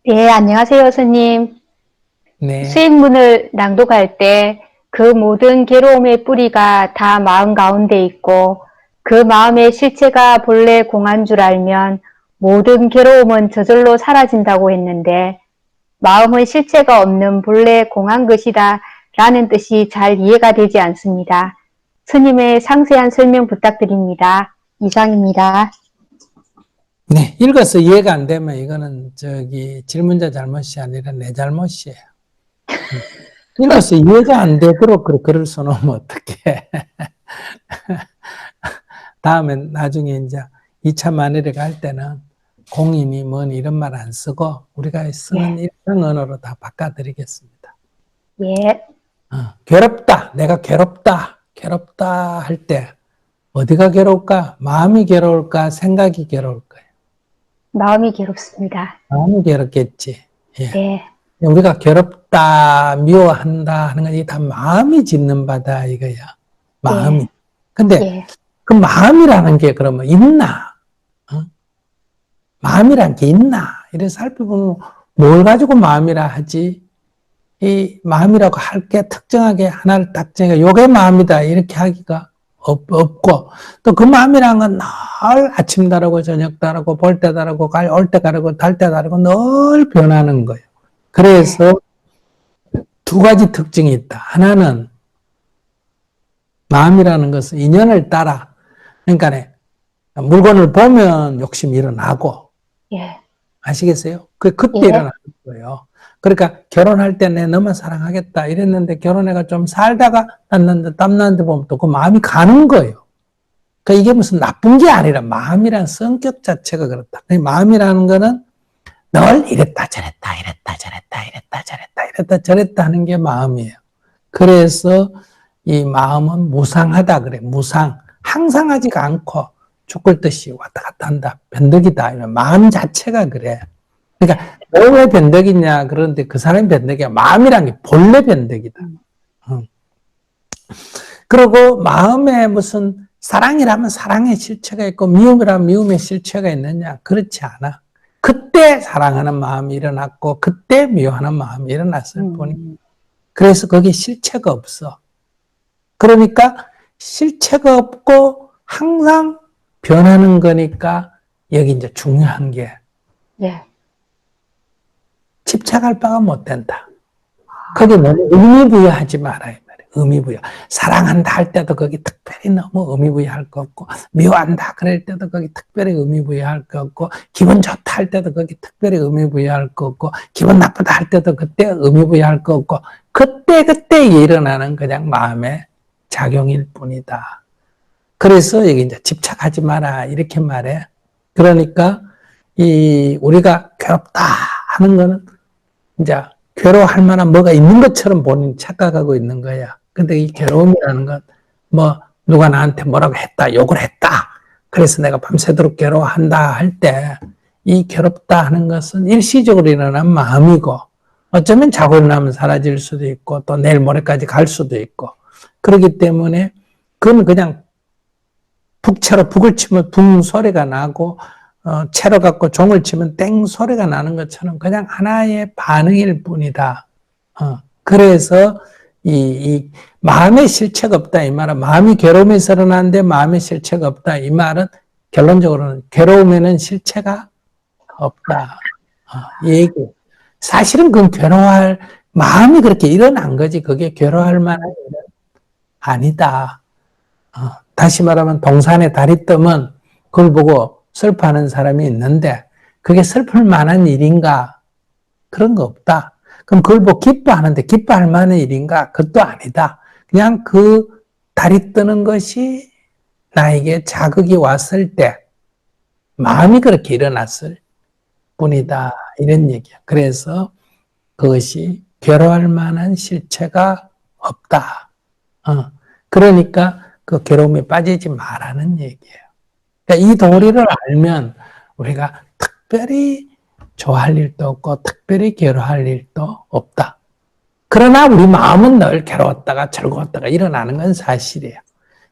네, 안녕하세요, 스님. 네, 수익문을 낭독할 때 그 모든 괴로움의 뿌리가 다 마음 가운데 있고 그 마음의 실체가 본래 공한 줄 알면 모든 괴로움은 저절로 사라진다고 했는데 마음의 실체가 없는 본래 공한 것이다 라는 뜻이 잘 이해가 되지 않습니다. 스님의 상세한 설명 부탁드립니다. 이상입니다. 네. 읽어서 이해가 안 되면 이거는 질문자 잘못이 아니라 내 잘못이에요. 읽어서 이해가 안 되도록 글을 써놓으면 어떡해. 다음엔 나중에 이제 2차 만일에 갈 때는 공인이 뭐니 이런 말 안 쓰고 우리가 쓰는 예, 일상 언어로 다 바꿔드리겠습니다. 예, 괴롭다. 내가 괴롭다. 괴롭다 할 때 어디가 괴로울까? 마음이 괴로울까? 생각이 괴로울까요? 마음이 괴롭습니다. 마음이 괴롭겠지. 예. 네, 우리가 괴롭다, 미워한다 하는 건 이게 다 마음이 짓는 바다 이거야. 마음이. 예, 근데 예. 그 마음이라는 게 그러면 있나? 어? 마음이란 게 있나? 이래 살펴보면 뭘 가지고 마음이라 하지? 이 마음이라고 할 게 특정하게 하나를 딱 정해 요게 마음이다 이렇게 하기가 없고 또 그 마음이란 건 늘 아침 다르고 저녁 다르고 볼 때 다르고 올 때 다르고 달 때 다르고 늘 변하는 거예요. 네, 그래서 두 가지 특징이 있다. 하나는 마음이라는 것은 인연을 따라, 그러니까 물건을 보면 욕심이 일어나고, 예, 아시겠어요? 그때 예, 일어나는 거예요. 그러니까 결혼할 때 내 너만 사랑하겠다 이랬는데 결혼해가 좀 살다가 땀 나는데 보면 또 그 마음이 가는 거예요. 그러니까 이게 무슨 나쁜 게 아니라 마음이란 성격 자체가 그렇다. 마음이라는 거는 늘 이랬다 저랬다 이랬다 저랬다 이랬다 저랬다 이랬다 저랬다 하는 게 마음이에요. 그래서 이 마음은 무상하다 그래. 무상. 항상하지가 않고 죽을 듯이 왔다 갔다 한다. 변덕이다. 이런 마음 자체가 그래. 그러니까 왜 변덕이냐 그런데 그 사람이 변덕이야. 마음이란 게 본래 변덕이다. 그리고 마음에 무슨 사랑이라면 사랑의 실체가 있고 미움이라면 미움의 실체가 있느냐? 그렇지 않아. 그때 사랑하는 마음이 일어났고 그때 미워하는 마음이 일어났을 뿐이. 그래서 거기에 실체가 없어. 그러니까 실체가 없고 항상 변하는 거니까 여기 이제 중요한 게 예, 집착할 바가 못 된다. 거기 너무 의미부여하지 말아요. 의미부여. 사랑한다 할 때도 거기 특별히 너무 의미부여할 거 없고, 미워한다 그럴 때도 거기 특별히 의미부여할 거 없고, 기분 좋다 할 때도 거기 특별히 의미부여할 거 없고, 기분 나쁘다 할 때도 그때 의미부여할 거 없고, 그때 일어나는 그냥 마음의 작용일 뿐이다. 그래서 여기 이제 집착하지 마라 이렇게 말해. 그러니까 우리가 괴롭다 하는 거는 이제 괴로워할 만한 뭐가 있는 것처럼 본인이 착각하고 있는 거야. 근데 이 괴로움이라는 건 뭐 누가 나한테 뭐라고 했다, 욕을 했다. 그래서 내가 밤새도록 괴로워한다 할 때 이 괴롭다 하는 것은 일시적으로 일어난 마음이고 어쩌면 자고 일어나면 사라질 수도 있고 또 내일 모레까지 갈 수도 있고 그렇기 때문에 그건 그냥 북채로 북을 치면 붕 소리가 나고 채로 갖고 종을 치면 땡 소리가 나는 것처럼 그냥 하나의 반응일 뿐이다. 그래서 이 마음의 실체가 없다 이 말은 마음이 괴로움에서 일어나는데 마음의 실체가 없다 이 말은 결론적으로는 괴로움에는 실체가 없다. 이 얘기. 사실은 그건 괴로워할 마음이 그렇게 일어난 거지 그게 괴로워할 만한 일은 아니다. 다시 말하면 동산에 달이 뜨면 그걸 보고 슬퍼하는 사람이 있는데 그게 슬플 만한 일인가? 그런 거 없다. 그럼 그걸 보고 기뻐하는데 기뻐할 만한 일인가? 그것도 아니다. 그냥 그 달이 뜨는 것이 나에게 자극이 왔을 때 마음이 그렇게 일어났을 뿐이다. 이런 얘기야. 그래서 그것이 괴로워할 만한 실체가 없다. 그러니까 그 괴로움에 빠지지 말라는 얘기예요. 그러니까 이 도리를 알면 우리가 특별히 좋아할 일도 없고 특별히 괴로워할 일도 없다. 그러나 우리 마음은 늘 괴로웠다가 즐거웠다가 일어나는 건 사실이에요.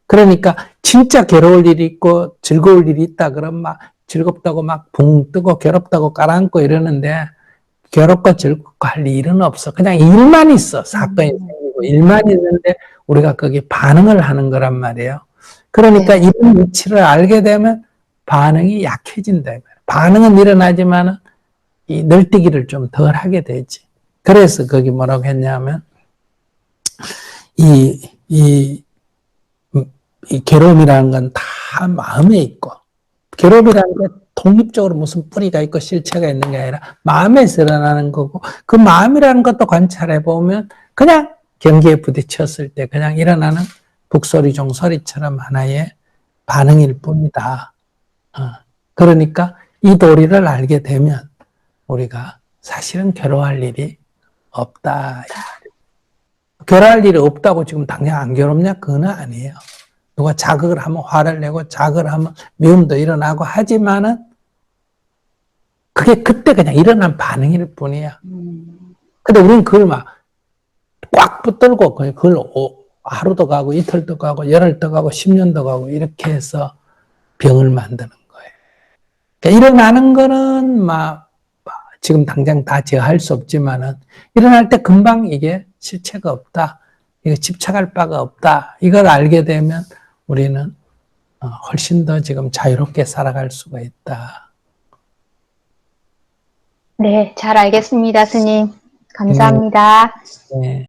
그러니까 진짜 괴로울 일이 있고 즐거울 일이 있다 그러면 막 즐겁다고 막 붕 뜨고 괴롭다고 깔아앉고 이러는데 괴롭고 즐겁고 할 일은 없어. 그냥 일만 있어. 사건이 생기고 일만 있는데 우리가 거기에 반응을 하는 거란 말이에요. 그러니까 네. 이런 이치를 알게 되면 반응이 약해진다. 반응은 일어나지만 이 널뛰기를 좀 덜 하게 되지. 그래서 거기 뭐라고 했냐면 이 괴로움이라는 건 다 마음에 있고, 괴로움이라는 게 독립적으로 무슨 뿌리가 있고 실체가 있는 게 아니라 마음에서 일어나는 거고, 그 마음이라는 것도 관찰해 보면 그냥 경기에 부딪혔을 때 그냥 일어나는 북소리, 종소리처럼 하나의 반응일 뿐이다. 그러니까 이 도리를 알게 되면 우리가 사실은 괴로워할 일이 없다. 괴로워할 일이 없다고 지금 당장 안 괴롭냐? 그건 아니에요. 누가 자극을 하면 화를 내고 자극을 하면 미움도 일어나고 하지만은 그게 그때 그냥 일어난 반응일 뿐이야. 근데 우리는 그걸 막 꽉 붙들고 그걸 하루도 가고 이틀도 가고 열흘도 가고 10년도 가고 이렇게 해서 병을 만드는 거예요. 그러니까 일어나는 거는 막 지금 당장 다 제어할 수 없지만은 일어날 때 금방 이게 실체가 없다. 이거 집착할 바가 없다. 이걸 알게 되면 우리는 훨씬 더 지금 자유롭게 살아갈 수가 있다. 네, 잘 알겠습니다, 스님. 감사합니다. 네.